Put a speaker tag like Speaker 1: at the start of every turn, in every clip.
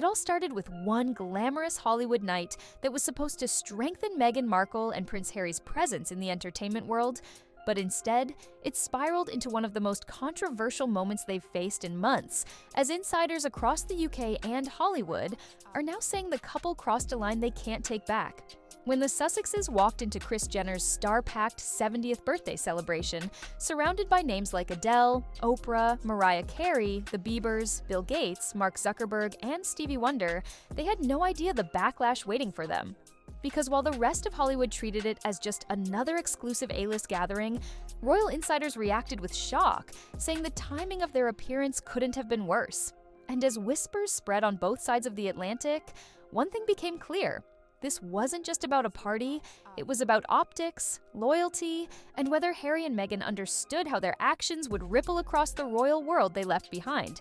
Speaker 1: It all started with one glamorous Hollywood night that was supposed to strengthen Meghan Markle and Prince Harry's presence in the entertainment world, but instead, it spiraled into one of the most controversial moments they've faced in months, as insiders across the UK and Hollywood are now saying the couple crossed a line they can't take back. When the Sussexes walked into Kris Jenner's star-packed 70th birthday celebration, surrounded by names like Adele, Oprah, Mariah Carey, the Biebers, Bill Gates, Mark Zuckerberg, and Stevie Wonder, they had no idea the backlash waiting for them. Because while the rest of Hollywood treated it as just another exclusive A-list gathering, royal insiders reacted with shock, saying the timing of their appearance couldn't have been worse. And as whispers spread on both sides of the Atlantic, one thing became clear. This wasn't just about a party, it was about optics, loyalty, and whether Harry and Meghan understood how their actions would ripple across the royal world they left behind.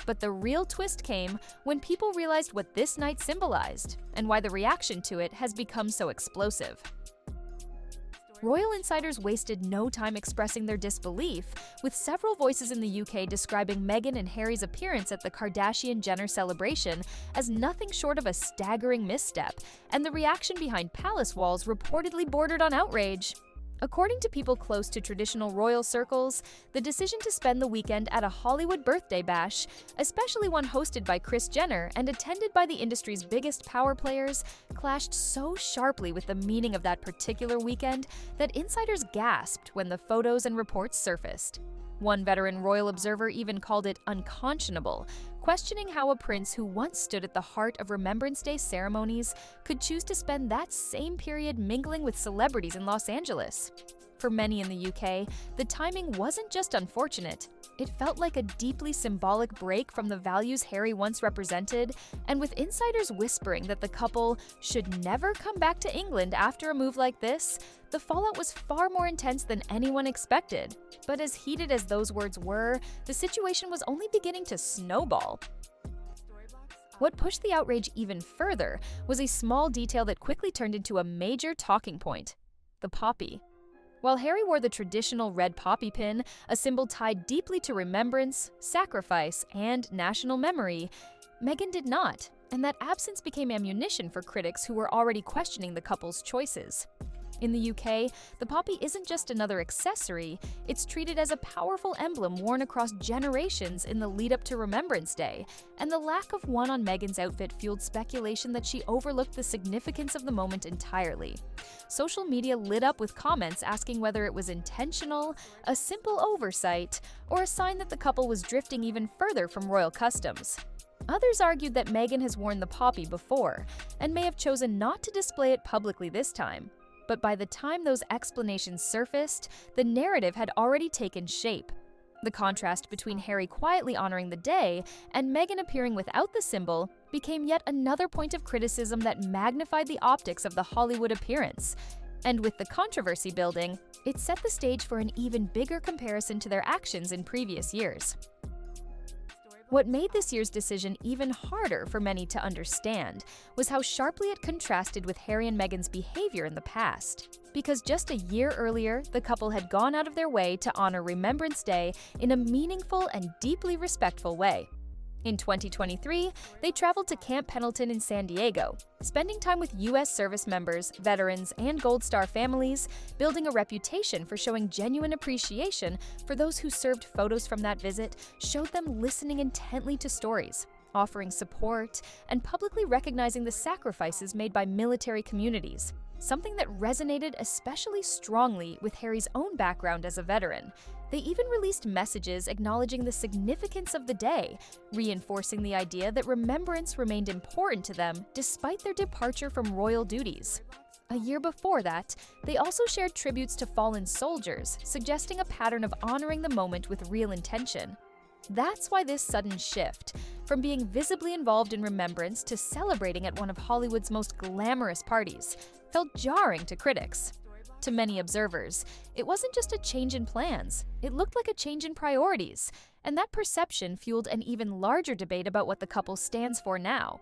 Speaker 1: But the real twist came when people realized what this night symbolized, and why the reaction to it has become so explosive. Royal insiders wasted no time expressing their disbelief, with several voices in the UK describing Meghan and Harry's appearance at the Kardashian-Jenner celebration as nothing short of a staggering misstep, and the reaction behind palace walls reportedly bordered on outrage. According to people close to traditional royal circles, the decision to spend the weekend at a Hollywood birthday bash, especially one hosted by Kris Jenner and attended by the industry's biggest power players, clashed so sharply with the meaning of that particular weekend that insiders gasped when the photos and reports surfaced. One veteran royal observer even called it unconscionable, questioning how a prince who once stood at the heart of Remembrance Day ceremonies could choose to spend that same period mingling with celebrities in Los Angeles. For many in the UK, the timing wasn't just unfortunate. It felt like a deeply symbolic break from the values Harry once represented, and with insiders whispering that the couple should never come back to England after a move like this, the fallout was far more intense than anyone expected. But as heated as those words were, the situation was only beginning to snowball. What pushed the outrage even further was a small detail that quickly turned into a major talking point: the poppy. While Harry wore the traditional red poppy pin, a symbol tied deeply to remembrance, sacrifice, and national memory, Meghan did not, and that absence became ammunition for critics who were already questioning the couple's choices. In the UK, the poppy isn't just another accessory, it's treated as a powerful emblem worn across generations in the lead-up to Remembrance Day, and the lack of one on Meghan's outfit fueled speculation that she overlooked the significance of the moment entirely. Social media lit up with comments asking whether it was intentional, a simple oversight, or a sign that the couple was drifting even further from royal customs. Others argued that Meghan has worn the poppy before, and may have chosen not to display it publicly this time. But by the time those explanations surfaced, the narrative had already taken shape. The contrast between Harry quietly honoring the day and Meghan appearing without the symbol became yet another point of criticism that magnified the optics of the Hollywood appearance. And with the controversy building, it set the stage for an even bigger comparison to their actions in previous years. What made this year's decision even harder for many to understand was how sharply it contrasted with Harry and Meghan's behavior in the past. Because just a year earlier, the couple had gone out of their way to honor Remembrance Day in a meaningful and deeply respectful way. In 2023, they traveled to Camp Pendleton in San Diego, spending time with U.S. service members, veterans, and Gold Star families, building a reputation for showing genuine appreciation for those who served. Photos from that visit showed them listening intently to stories, offering support, and publicly recognizing the sacrifices made by military communities, something that resonated especially strongly with Harry's own background as a veteran. They even released messages acknowledging the significance of the day, reinforcing the idea that remembrance remained important to them despite their departure from royal duties. A year before that, they also shared tributes to fallen soldiers, suggesting a pattern of honoring the moment with real intention. That's why this sudden shift, from being visibly involved in remembrance to celebrating at one of Hollywood's most glamorous parties, felt jarring to critics. To many observers, it wasn't just a change in plans, it looked like a change in priorities, and that perception fueled an even larger debate about what the couple stands for now.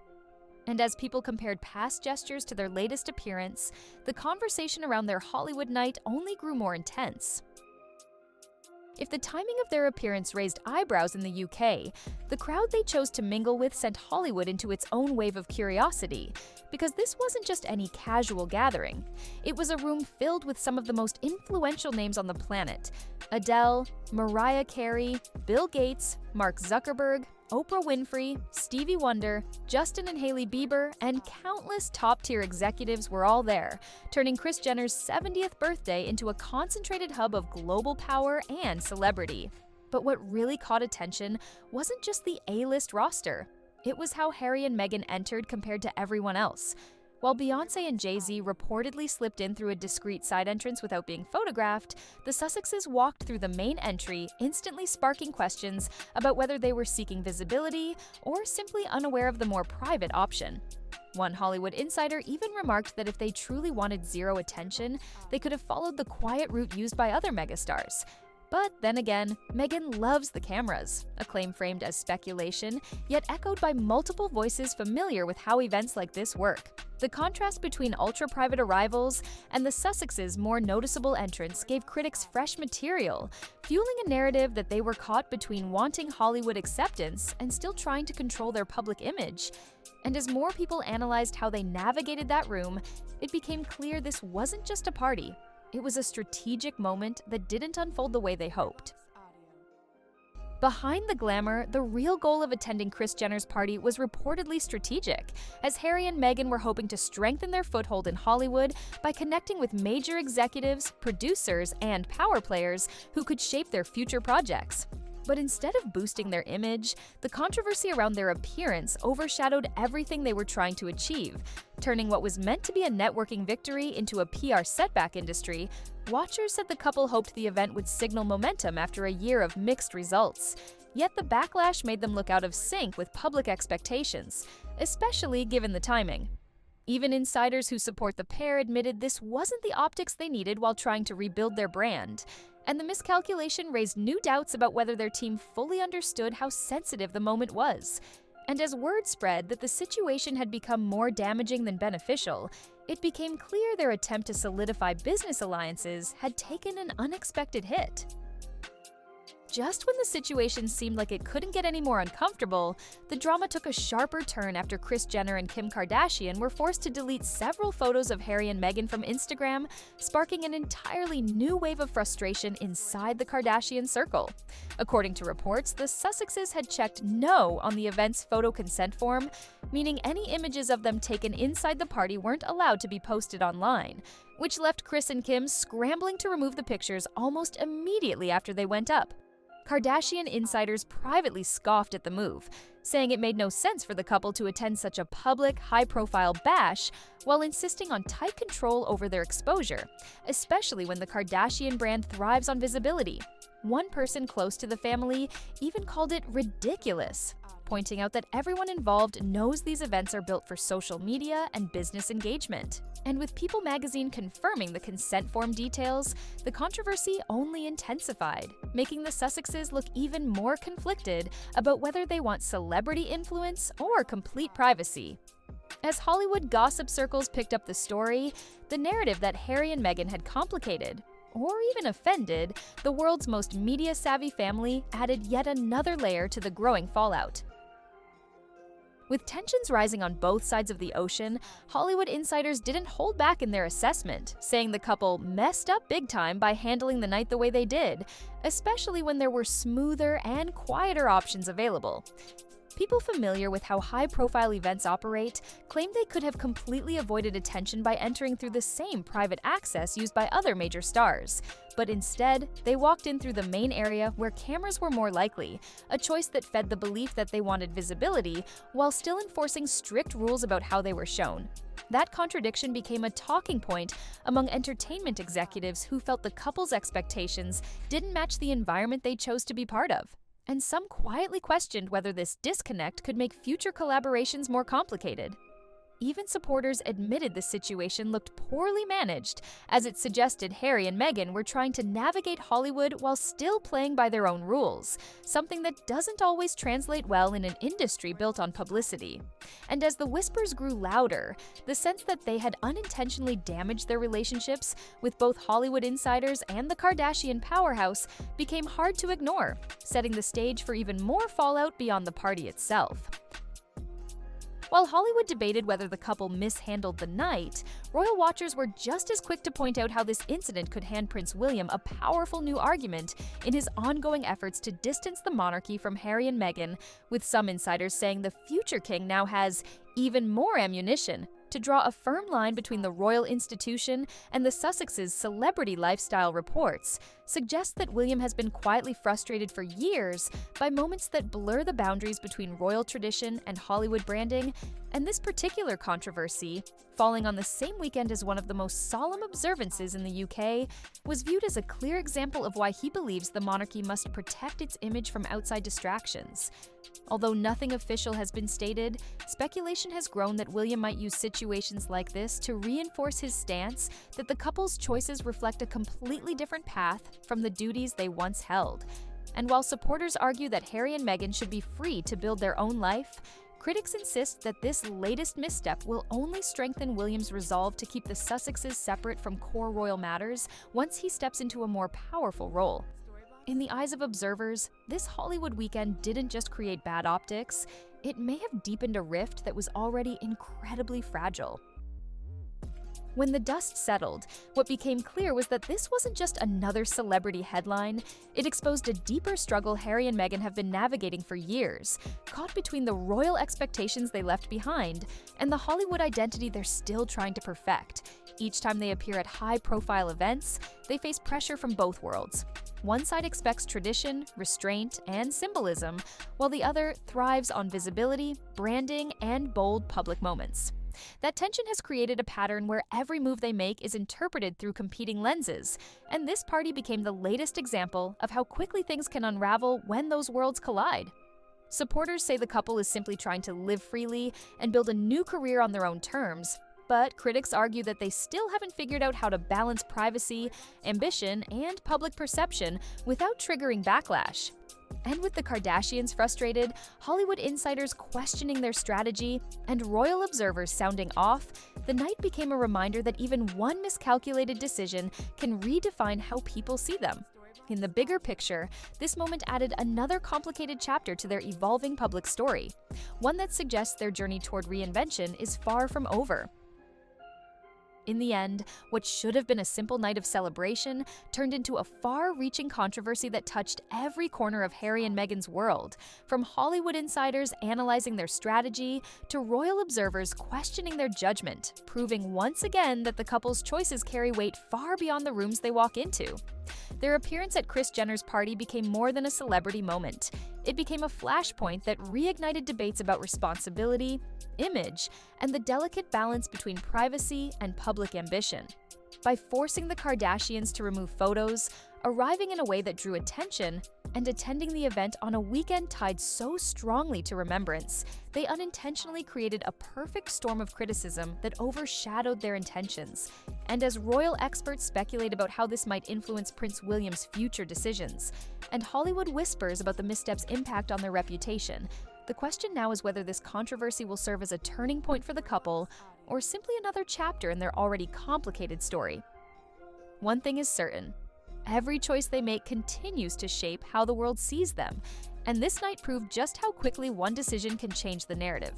Speaker 1: And as people compared past gestures to their latest appearance, the conversation around their Hollywood night only grew more intense. If the timing of their appearance raised eyebrows in the UK, the crowd they chose to mingle with sent Hollywood into its own wave of curiosity, because this wasn't just any casual gathering. It was a room filled with some of the most influential names on the planet: Adele, Mariah Carey, Bill Gates, Mark Zuckerberg, Oprah Winfrey, Stevie Wonder, Justin and Hailey Bieber, and countless top-tier executives were all there, turning Kris Jenner's 70th birthday into a concentrated hub of global power and celebrity. But what really caught attention wasn't just the A-list roster. It was how Harry and Meghan entered compared to everyone else. While Beyoncé and Jay-Z reportedly slipped in through a discreet side entrance without being photographed, the Sussexes walked through the main entry, instantly sparking questions about whether they were seeking visibility or simply unaware of the more private option. One Hollywood insider even remarked that if they truly wanted zero attention, they could have followed the quiet route used by other megastars. But then again, Meghan loves the cameras, a claim framed as speculation, yet echoed by multiple voices familiar with how events like this work. The contrast between ultra-private arrivals and the Sussexes' more noticeable entrance gave critics fresh material, fueling a narrative that they were caught between wanting Hollywood acceptance and still trying to control their public image. And as more people analyzed how they navigated that room, it became clear this wasn't just a party. It was a strategic moment that didn't unfold the way they hoped. Behind the glamour, the real goal of attending Kris Jenner's party was reportedly strategic, as Harry and Meghan were hoping to strengthen their foothold in Hollywood by connecting with major executives, producers, and power players who could shape their future projects. But instead of boosting their image, the controversy around their appearance overshadowed everything they were trying to achieve, turning what was meant to be a networking victory into a PR setback industry. Watchers said the couple hoped the event would signal momentum after a year of mixed results. Yet the backlash made them look out of sync with public expectations, especially given the timing. Even insiders who support the pair admitted this wasn't the optics they needed while trying to rebuild their brand. And the miscalculation raised new doubts about whether their team fully understood how sensitive the moment was. And as word spread that the situation had become more damaging than beneficial, it became clear their attempt to solidify business alliances had taken an unexpected hit. Just when the situation seemed like it couldn't get any more uncomfortable, the drama took a sharper turn after Kris Jenner and Kim Kardashian were forced to delete several photos of Harry and Meghan from Instagram, sparking an entirely new wave of frustration inside the Kardashian circle. According to reports, the Sussexes had checked no on the event's photo consent form, meaning any images of them taken inside the party weren't allowed to be posted online, which left Kris and Kim scrambling to remove the pictures almost immediately after they went up. Kardashian insiders privately scoffed at the move, saying it made no sense for the couple to attend such a public, high-profile bash while insisting on tight control over their exposure, especially when the Kardashian brand thrives on visibility. One person close to the family even called it ridiculous, pointing out that everyone involved knows these events are built for social media and business engagement. And with People magazine confirming the consent form details, the controversy only intensified, making the Sussexes look even more conflicted about whether they want celebrity influence or complete privacy. As Hollywood gossip circles picked up the story, the narrative that Harry and Meghan had complicated, or even offended, the world's most media-savvy family added yet another layer to the growing fallout. With tensions rising on both sides of the ocean, Hollywood insiders didn't hold back in their assessment, saying the couple messed up big time by handling the night the way they did, especially when there were smoother and quieter options available. People familiar with how high-profile events operate claim they could have completely avoided attention by entering through the same private access used by other major stars. But instead, they walked in through the main area where cameras were more likely, a choice that fed the belief that they wanted visibility while still enforcing strict rules about how they were shown. That contradiction became a talking point among entertainment executives who felt the couple's expectations didn't match the environment they chose to be part of. And some quietly questioned whether this disconnect could make future collaborations more complicated. even supporters admitted the situation looked poorly managed, as it suggested Harry and Meghan were trying to navigate Hollywood while still playing by their own rules, something that doesn't always translate well in an industry built on publicity. And as the whispers grew louder, the sense that they had unintentionally damaged their relationships with both Hollywood insiders and the Kardashian powerhouse became hard to ignore, setting the stage for even more fallout beyond the party itself. While Hollywood debated whether the couple mishandled the night, royal watchers were just as quick to point out how this incident could hand Prince William a powerful new argument in his ongoing efforts to distance the monarchy from Harry and Meghan, with some insiders saying the future king now has even more ammunition to draw a firm line between the royal institution and the Sussexes' celebrity lifestyle reports, suggests that William has been quietly frustrated for years by moments that blur the boundaries between royal tradition and Hollywood branding, and this particular controversy, falling on the same weekend as one of the most solemn observances in the UK, was viewed as a clear example of why he believes the monarchy must protect its image from outside distractions. Although nothing official has been stated, speculation has grown that William might use situations like this to reinforce his stance that the couple's choices reflect a completely different path from the duties they once held. And while supporters argue that Harry and Meghan should be free to build their own life, critics insist that this latest misstep will only strengthen William's resolve to keep the Sussexes separate from core royal matters once he steps into a more powerful role. In the eyes of observers, this Hollywood weekend didn't just create bad optics, it may have deepened a rift that was already incredibly fragile. When the dust settled, what became clear was that this wasn't just another celebrity headline. It exposed a deeper struggle Harry and Meghan have been navigating for years, caught between the royal expectations they left behind and the Hollywood identity they're still trying to perfect. Each time they appear at high-profile events, they face pressure from both worlds. One side expects tradition, restraint, and symbolism, while the other thrives on visibility, branding, and bold public moments. That tension has created a pattern where every move they make is interpreted through competing lenses, and this party became the latest example of how quickly things can unravel when those worlds collide. Supporters say the couple is simply trying to live freely and build a new career on their own terms, but critics argue that they still haven't figured out how to balance privacy, ambition, and public perception without triggering backlash. And with the Kardashians frustrated, Hollywood insiders questioning their strategy, and royal observers sounding off, the night became a reminder that even one miscalculated decision can redefine how people see them. In the bigger picture, this moment added another complicated chapter to their evolving public story, one that suggests their journey toward reinvention is far from over. In the end, what should have been a simple night of celebration turned into a far-reaching controversy that touched every corner of Harry and Meghan's world, from Hollywood insiders analyzing their strategy to royal observers questioning their judgment, proving once again that the couple's choices carry weight far beyond the rooms they walk into. Their appearance at Kris Jenner's party became more than a celebrity moment. It became a flashpoint that reignited debates about responsibility, image, and the delicate balance between privacy and public ambition. By forcing the Kardashians to remove photos, arriving in a way that drew attention, and attending the event on a weekend tied so strongly to remembrance, they unintentionally created a perfect storm of criticism that overshadowed their intentions. And as royal experts speculate about how this might influence Prince William's future decisions, and Hollywood whispers about the misstep's impact on their reputation, the question now is whether this controversy will serve as a turning point for the couple, or simply another chapter in their already complicated story. One thing is certain: every choice they make continues to shape how the world sees them, and this night proved just how quickly one decision can change the narrative.